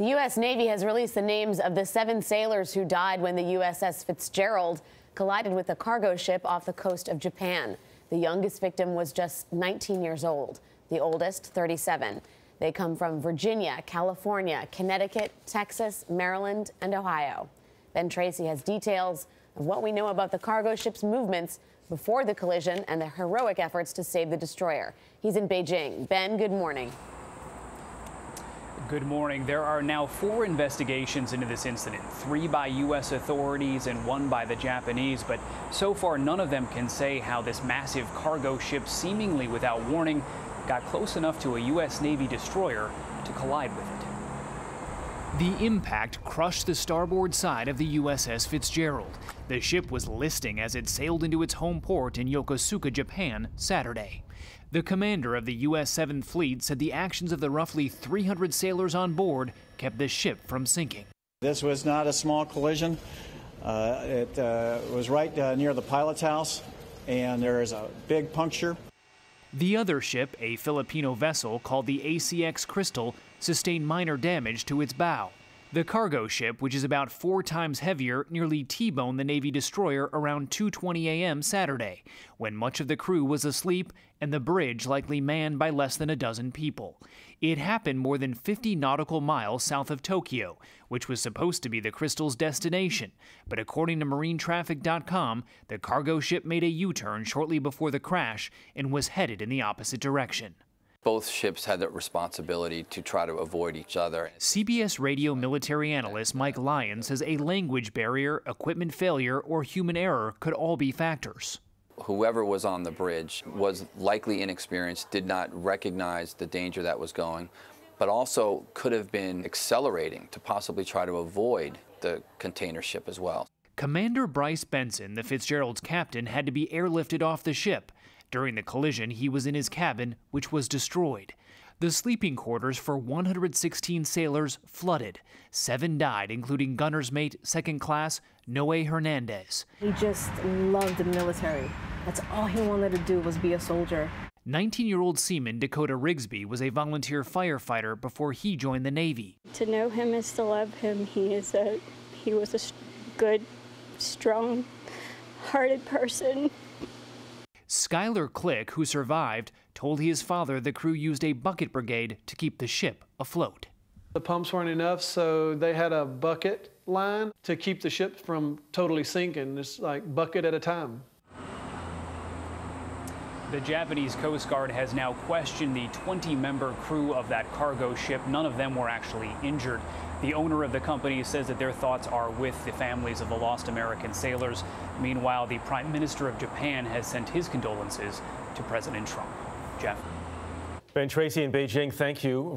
The U.S. Navy has released the names of the 7 sailors who died when the USS Fitzgerald collided with a cargo ship off the coast of Japan. The youngest victim was just 19 years old, the oldest 37. They come from Virginia, California, Connecticut, Texas, Maryland, and Ohio. Ben Tracy has details of what we know about the cargo ship's movements before the collision and the heroic efforts to save the destroyer. He's in Beijing. Ben, good morning. Good morning. There are now 4 investigations into this incident, 3 by U.S. authorities and 1 by the Japanese. But so far, none of them can say how this massive cargo ship, seemingly without warning, got close enough to a U.S. Navy destroyer to collide with it. The impact crushed the starboard side of the USS Fitzgerald. The ship was listing as it sailed into its home port in Yokosuka, Japan, Saturday. The commander of the U.S. 7th Fleet said the actions of the roughly 300 sailors on board kept the ship from sinking. This was not a small collision. It was right near the pilot's house, and there is a big puncture. The other ship, a Filipino vessel called the ACX Crystal, sustained minor damage to its bow. The cargo ship, which is about 4 times heavier, nearly T-boned the Navy destroyer around 2:20 a.m. Saturday, when much of the crew was asleep and the bridge likely manned by less than a dozen people. It happened more than 50 nautical miles south of Tokyo, which was supposed to be the Crystal's destination. But according to MarineTraffic.com, the cargo ship made a U-turn shortly before the crash and was headed in the opposite direction. Both ships had the responsibility to try to avoid each other. CBS radio military analyst Mike Lyon says a language barrier, equipment failure, or human error could all be factors. Whoever was on the bridge was likely inexperienced, did not recognize the danger that was going, but also could have been accelerating to possibly try to avoid the container ship as well. Commander Bryce Benson, the Fitzgerald's captain, had to be airlifted off the ship. During the collision, he was in his cabin, which was destroyed. The sleeping quarters for 116 sailors flooded. 7 died, including gunner's mate, 2nd class, Noe Hernandez. He just loved the military. That's all he wanted to do was be a soldier. 19-year-old seaman Dakota Rigsby was a volunteer firefighter before he joined the Navy. To know him is to love him. He was a good, strong-hearted person. Skylar Click, who survived, told his father the crew used a bucket brigade to keep the ship afloat. The pumps weren't enough, so they had a bucket line to keep the ship from totally sinking. It's like bucket at a time. The Japanese Coast Guard has now questioned the 20-member crew of that cargo ship. None of them were actually injured. The owner of the company says that their thoughts are with the families of the lost American sailors. Meanwhile, the Prime Minister of Japan has sent his condolences to President Trump. Jeff. Ben Tracy in Beijing, thank you.